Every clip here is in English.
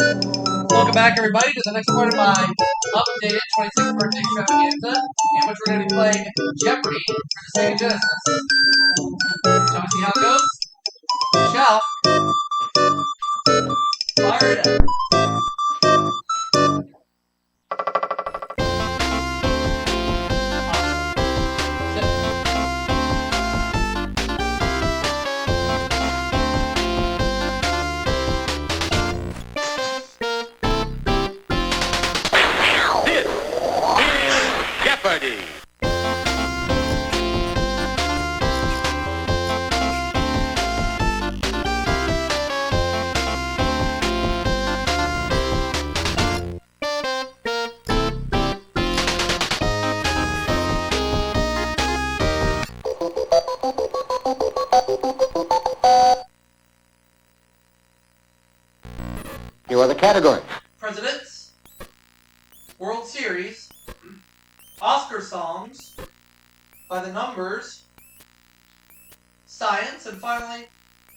Welcome back, everybody, to the next part of my updated 26th birthday extravaganza, in which we're going to be playing Jeopardy for the Sega Genesis. Shall we see how it goes? We shall. Fire it up. Jeopardy! Here are the categories. Presidents, World Series, Oscar songs, by the numbers, science, and finally,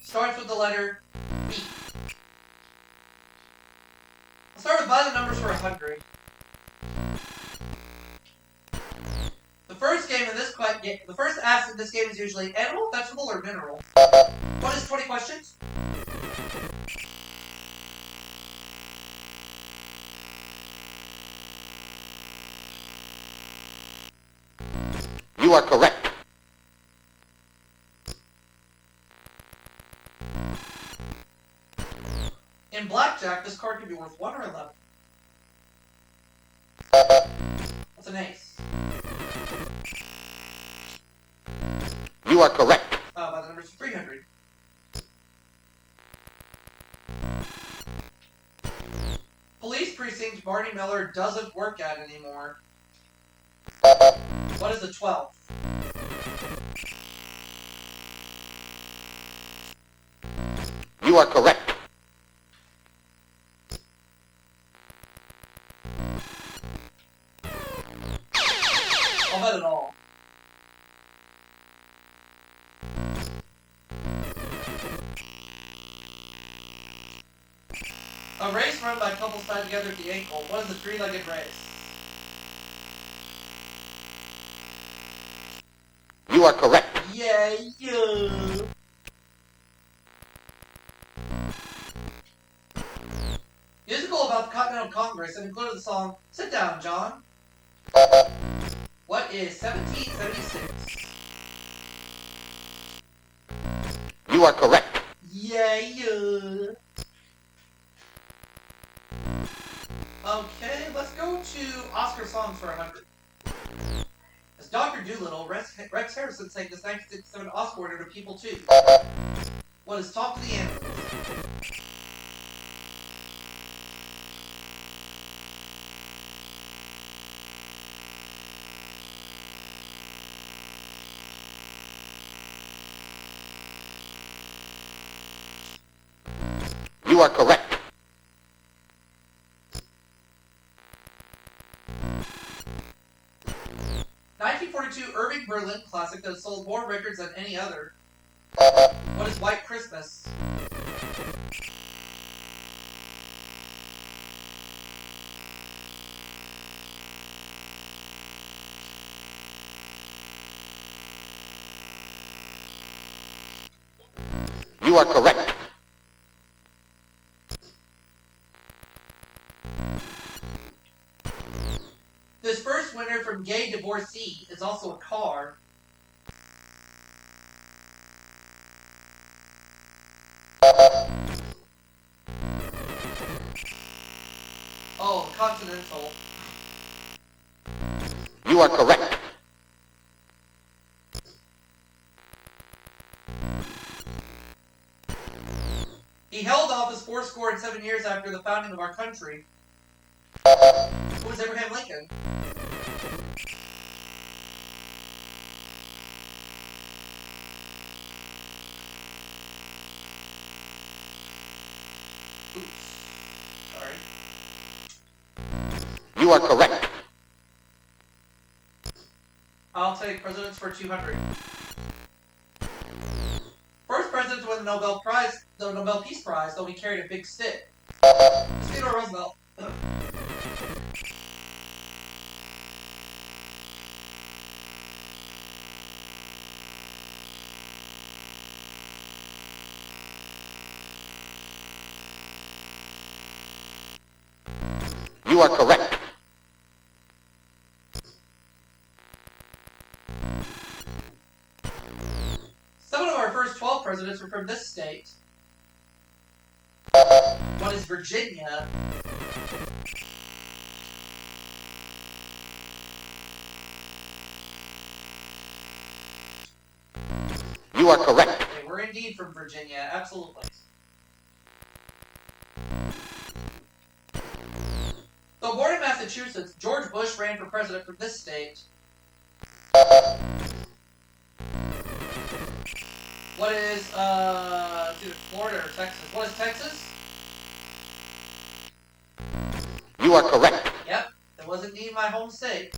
starts with the letter B. I'll start with by the numbers for 100. The first ask in this game is usually animal, vegetable, or mineral. What is 20 questions? You are correct. In blackjack, this card could be worth 1 or 11. That's an ace. You are correct. By the numbers 300. Police precinct Barney Miller doesn't work at anymore. What is the 12th? You are correct. I'll bet it all. A race run by couples tied together at the ankle. What is the three-legged race? You are correct. Yeah. Musical about the Continental Congress and included the song Sit Down, John. What is 1776? You are correct. Yeah. Okay, let's go to Oscar songs for 100. As Dr. Dolittle, Rex Harrison sang this 1967 Oscar winner to People Too. What is Talk to the Animals? You are correct. Irving Berlin classic that sold more records than any other. What is White Christmas? You are correct. This first winner from Gay Divorcee is also a car. Oh, Continental. You are correct. He held office 407 years after the founding of our country. Who was Abraham Lincoln? Oops. Sorry. You are correct. I'll take presidents for 200. First president to win the Nobel Peace Prize, though he carried a big stick. Theodore Roosevelt. You are correct. Some of our first 12 presidents were from this state. One is Virginia. You are correct. They were indeed from Virginia, absolutely. Though born in Massachusetts, George Bush ran for president from this state. What is, it's either Florida or Texas. What is Texas? You are correct. Yep, it was indeed my home state.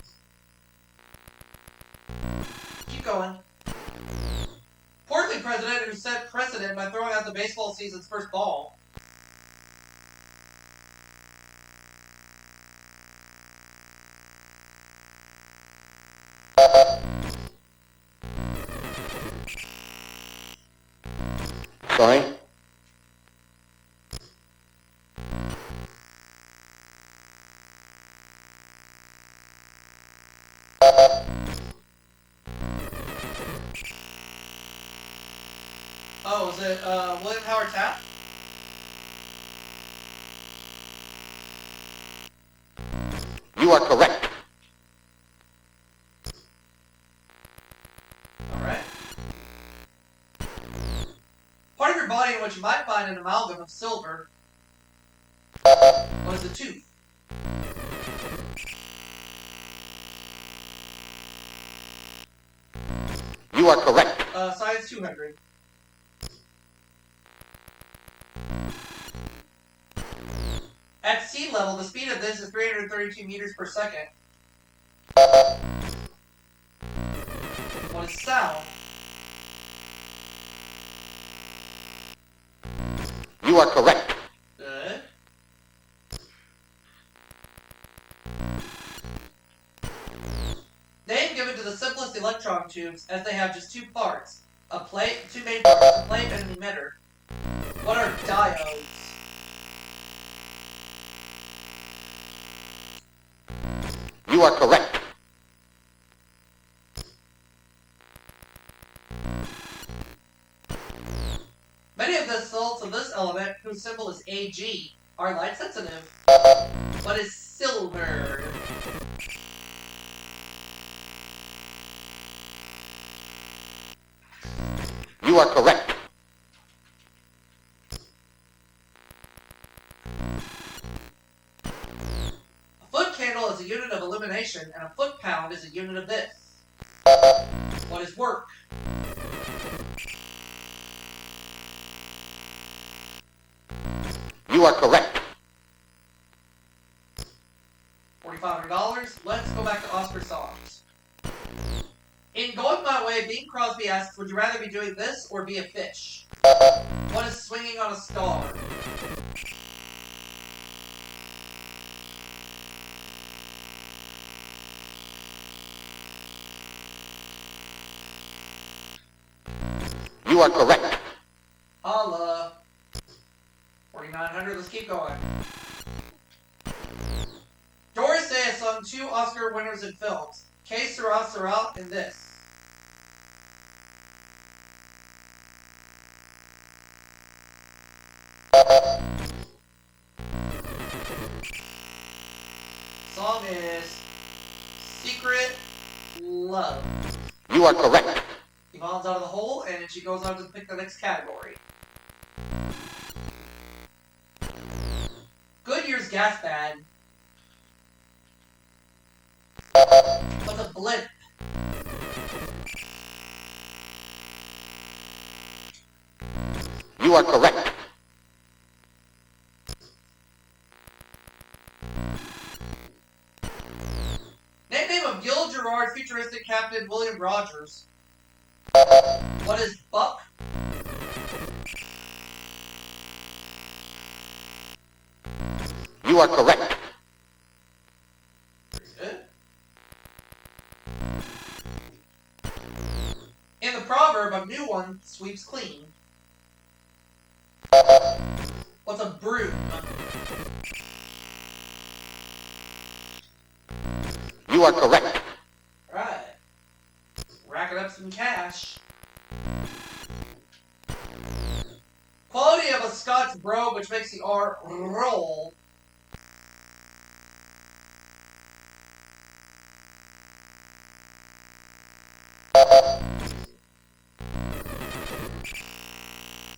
Keep going. Portland president who set precedent by throwing out the baseball season's first ball. Sorry. Oh, was it William Howard Taft? You are correct. Alright. Part of your body in which you might find an amalgam of silver was a tooth. You are correct. Size 200. At sea level, the speed of this is 332 meters per second. What is sound? You are correct. Good. Name given to the simplest electron tubes, as they have just two parts. Two main parts, a plate and an emitter. What are diodes? You are correct. Many of the salts of this element, whose symbol is Ag, are light sensitive. What is silver? You are correct. A foot candle is a unit of illumination, and a foot pound is a unit of this. What is work? You are correct. $4,500. Let's go back to Oscar songs. In Going My Way, Bing Crosby asks, would you rather be doing this or be a fish? What is swinging on a star? You are correct. Holla. 4,900. Let's keep going. Doris Day has sung 2 Oscar winners in films. Que Sera Sera and this. Song is Secret Love. You are correct. Yvonne's out of the hole, and then she goes on to pick the next category. Goodyear's gas bag. What's a blimp? You are correct. Nickname of Gil Gerard's futuristic captain William Rogers. What is Buck? You are correct. Good. In the proverb, a new one sweeps clean. What's a broom? You are correct. Right. Racking up some cash. Quality of a Scotch brogue, which makes the R roll.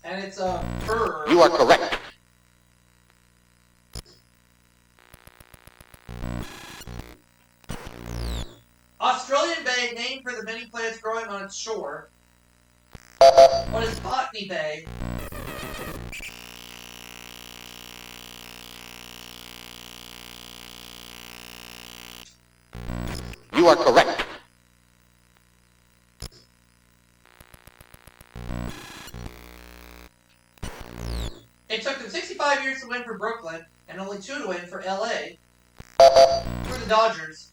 And it's a verb. You are correct. Australian Bay, named for the many plants growing on its shore. What is Botany Bay? You are correct. It took them 65 years to win for Brooklyn, and only 2 to win for LA. Who are the Dodgers?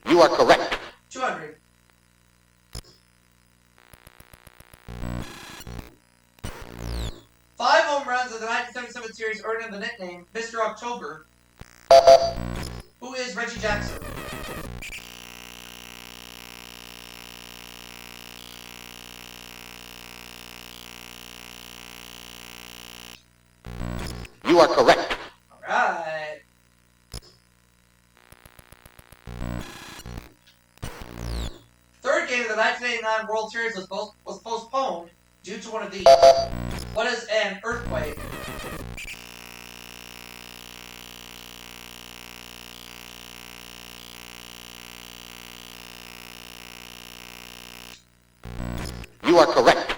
You are correct. 200. Five home runs of the 1977 series earned him the nickname Mr. October. Who is Reggie Jackson? You are correct. Alright. Third game of the 1989 World Series was postponed due to one of these. What is an earthquake? You are correct.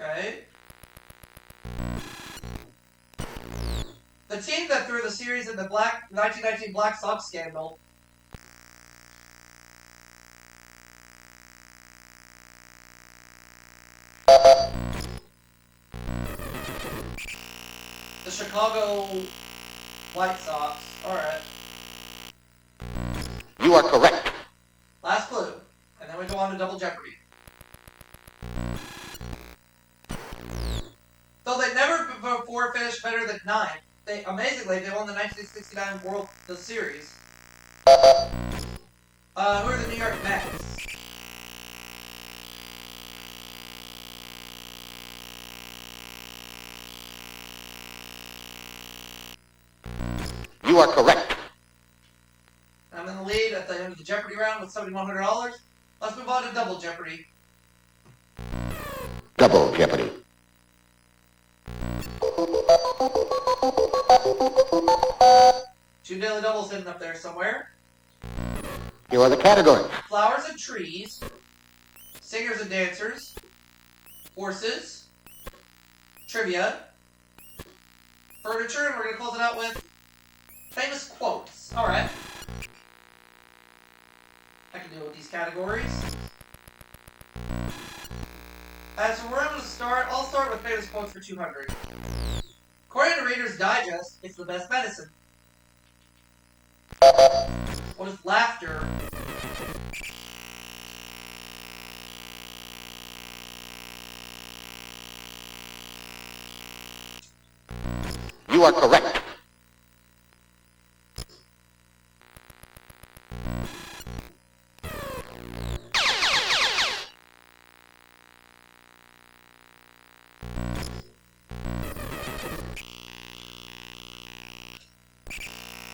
Okay. The team that threw the series in the 1919 Black Sox scandal. The Chicago White Sox. Alright. You are correct. Last clue. And then we go on to Double Jeopardy. Though they never before finished better than 9, amazingly they won the 1969 World Series. Who are the New York Mets? You are correct. I'm in the lead at the end of the Jeopardy round with $7,100. Let's move on to Double Jeopardy. Double Jeopardy. Two daily doubles hidden up there somewhere. Here are the categories. Flowers and trees. Singers and dancers. Horses. Trivia. Furniture, and we're going to close it out with famous quotes. Alright. I can deal with these categories. So where I'm going to start, I'll start with famous quotes for 200. According to Reader's Digest, it's the best medicine. What is laughter? You are correct.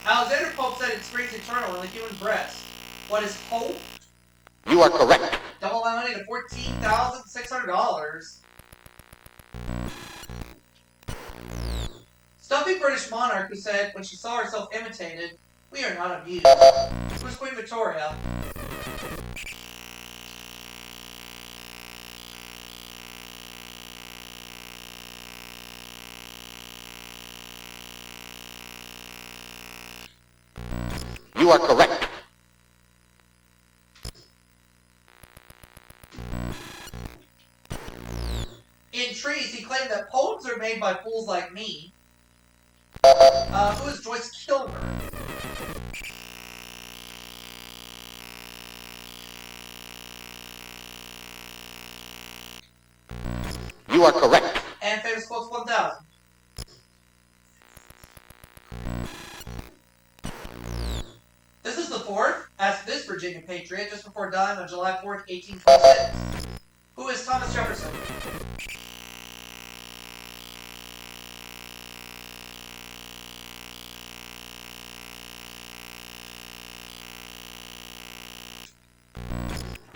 Alexander Pope said it springs eternal in the human breast. What is hope? You are correct. Double my money to $14,600. Stuffy British monarch who said, when she saw herself imitated, "We are not amused." Who's Queen Victoria? You are correct. In trees, he claimed that poems are made by fools like me. Who is Joyce Kilmer? You are correct. And Famous Quotes 1000. This is the fourth. Ask this Virginia patriot just before dying on July 4th, 1826. Who is Thomas Jefferson?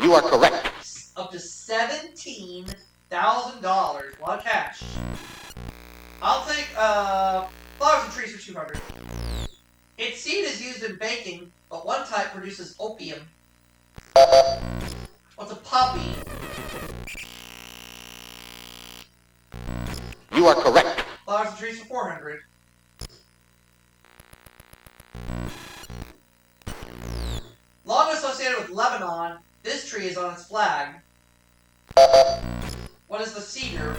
You are correct. Up to $17,000. A lot of cash. I'll take flowers and trees for 200. Its seed is used in baking, but one type produces opium. What's a poppy? You are correct. Flowers and trees for 400. Long associated with Lebanon, this tree is on its flag. What is the cedar?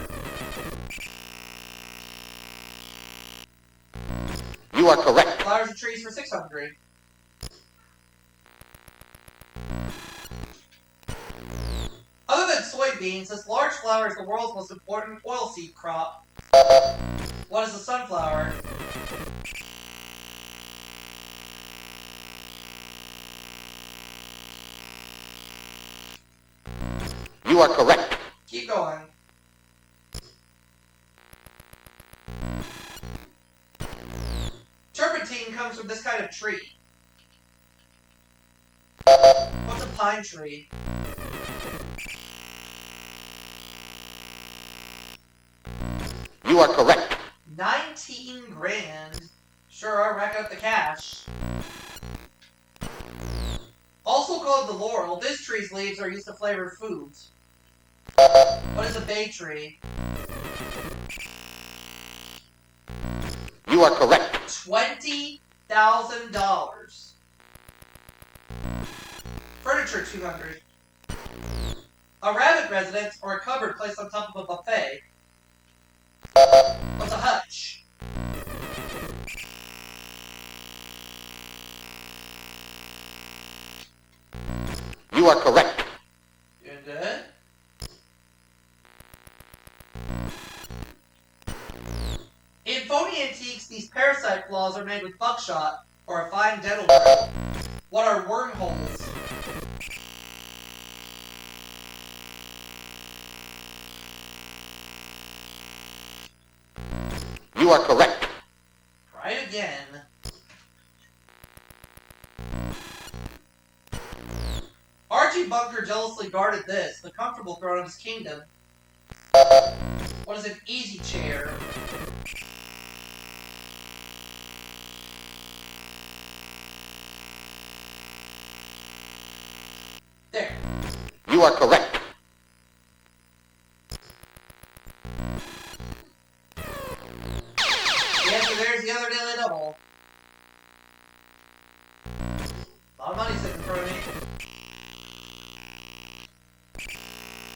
You are correct. Flowers and trees for 600. Other than soybeans, this large flower is the world's most important oilseed crop. What is the sunflower? You are correct. Keep going. Turpentine comes from this kind of tree. What's a pine tree? You are correct. 19 grand. Sure are racking up the cash. Also called the laurel, this tree's leaves are used to flavor foods. What is a bay tree? You are correct. $20,000. Furniture 200. A rabbit residence or a cupboard placed on top of a buffet. What's a hutch? You are correct. Doing good. In phony antiques, these parasite claws are made with buckshot or a fine dental grit. What are wormholes? You are correct. Try it again. Archie Bunker jealously guarded this, the comfortable throne of his kingdom. What is an easy chair? There. You are correct. The answer there is the other daily double. A lot of money sitting in front of me.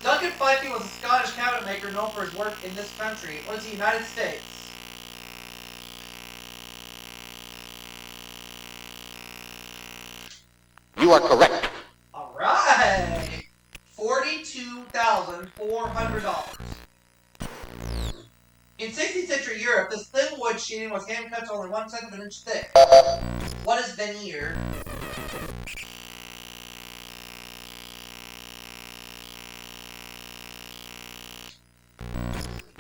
Duncan Phyfe was a Scottish cabinet maker known for his work in this country. What is the United States? You are correct. Alright! $42,400. In 16th century Europe, this thin wood sheeting was hand cut to only 1/10 of an inch thick. What is veneer?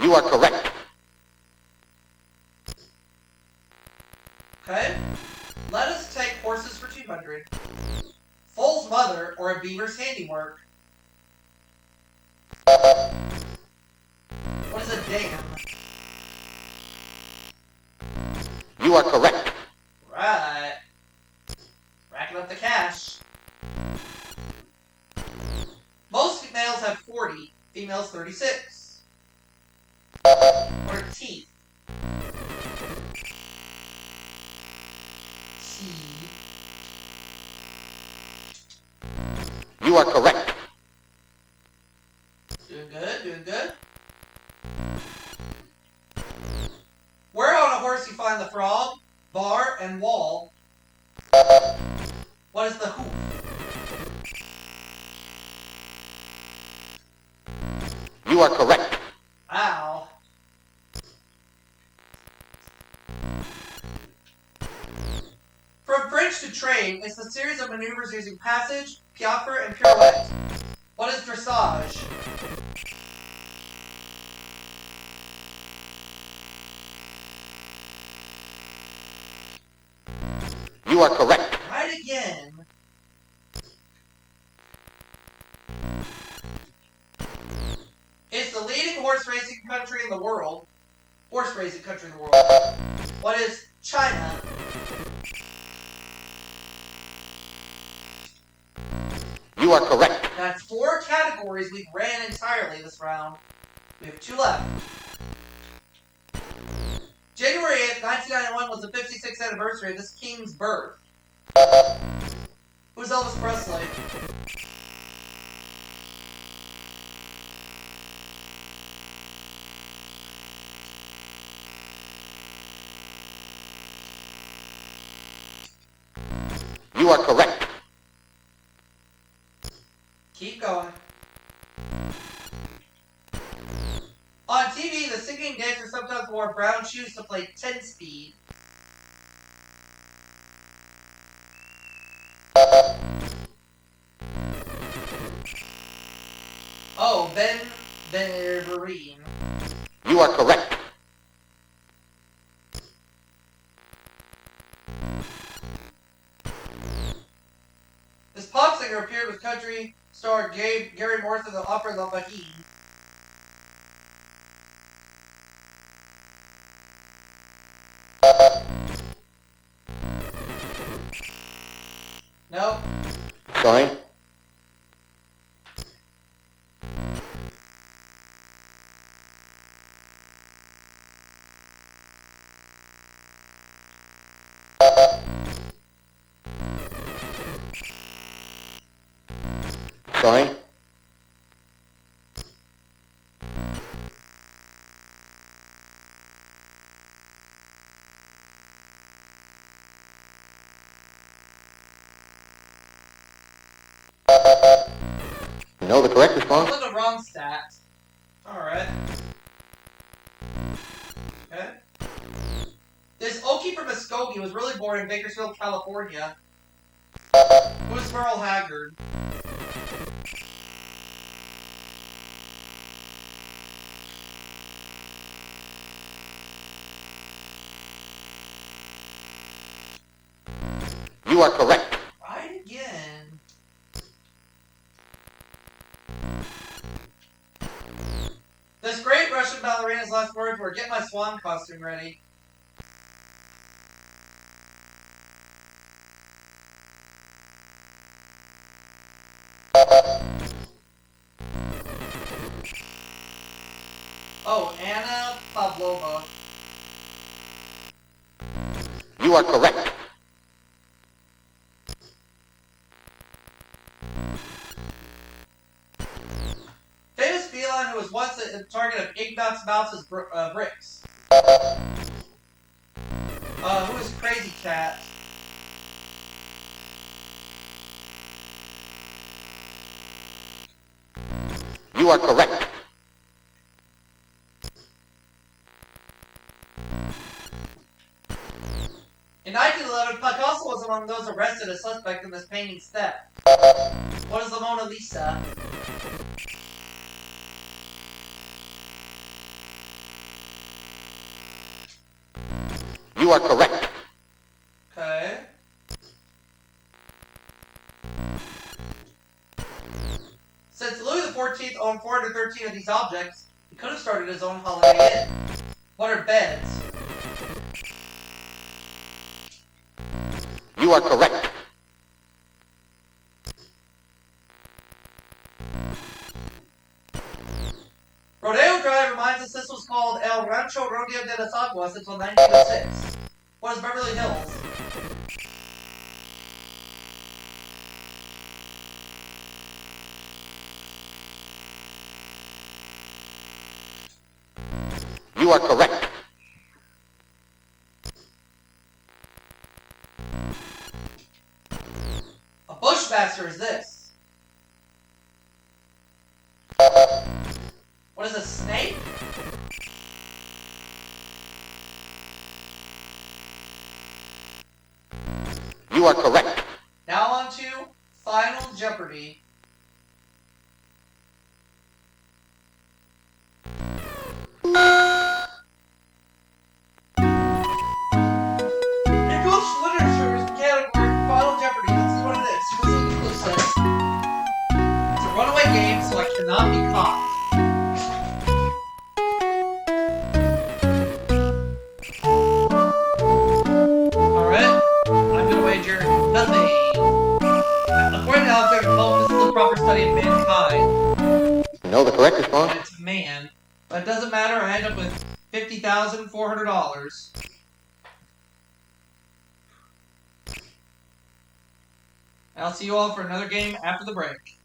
You are correct. Okay. Let us take horses for 200. Foal's mother, or a beaver's handiwork. What is a dam? You are correct. Right. Racking up the cash. Most males have 40, females 36. What are teeth? Teeth. You are correct. Doing good, doing good. First you find the frog, bar, and wall. What is the hoof? You are correct. Ow. From French to train is the series of maneuvers using passage, piaffe, and pirouette. What is dressage? You are correct. Right again. It's the leading horse racing country in the world. Horse racing country in the world. What is China? You are correct. That's 4 categories we've ran entirely this round. We have 2 left. January 8th, 1991 was the 56th anniversary of this king's birth. Who's Elvis Presley? You are correct. Keep going. On TV, the singing dancer sometimes wore brown shoes to play 10-speed. Oh, Ben Vereen. You are correct. This pop singer appeared with country star Gary Morris in the opera La Boheme. Nope. Sorry. Sorry. You know the correct response? Look at the wrong stat. Alright. Okay. This Okie from Muskogee was really born in Bakersfield, California. Who's Merle Haggard? You are correct. Right again. This great Russian ballerina's last words were, "Get my swan costume ready." Oh, Anna Pavlova. You are correct. Famous feline who was once a target of Ignaz Mouse's bricks. Who is Crazy Cat? You are correct. In 1911, Picasso was among those arrested as suspect in this painting's theft. What is the Mona Lisa? You are correct. Okay. Since Louis XIV owned 413 of these objects, he could have started his own Holiday Inn. What are beds? You are correct. Rodeo Drive reminds us this was called El Rancho Rodeo de las Aguas until 1906. What is Beverly Hills? You are correct. answer is this. What is a snake? You are correct. Now on to Final Jeopardy. English literature is the category for Final Jeopardy. Let's see what it is. Let's see what the clue says. It's a runaway game, so I cannot be caught. Alright, I'm gonna wager nothing. According to Alexander Pope, this is the proper study of mankind. You know the correct response? And it's man. But it doesn't matter, I end up with $50,400. I'll see you all for another game after the break.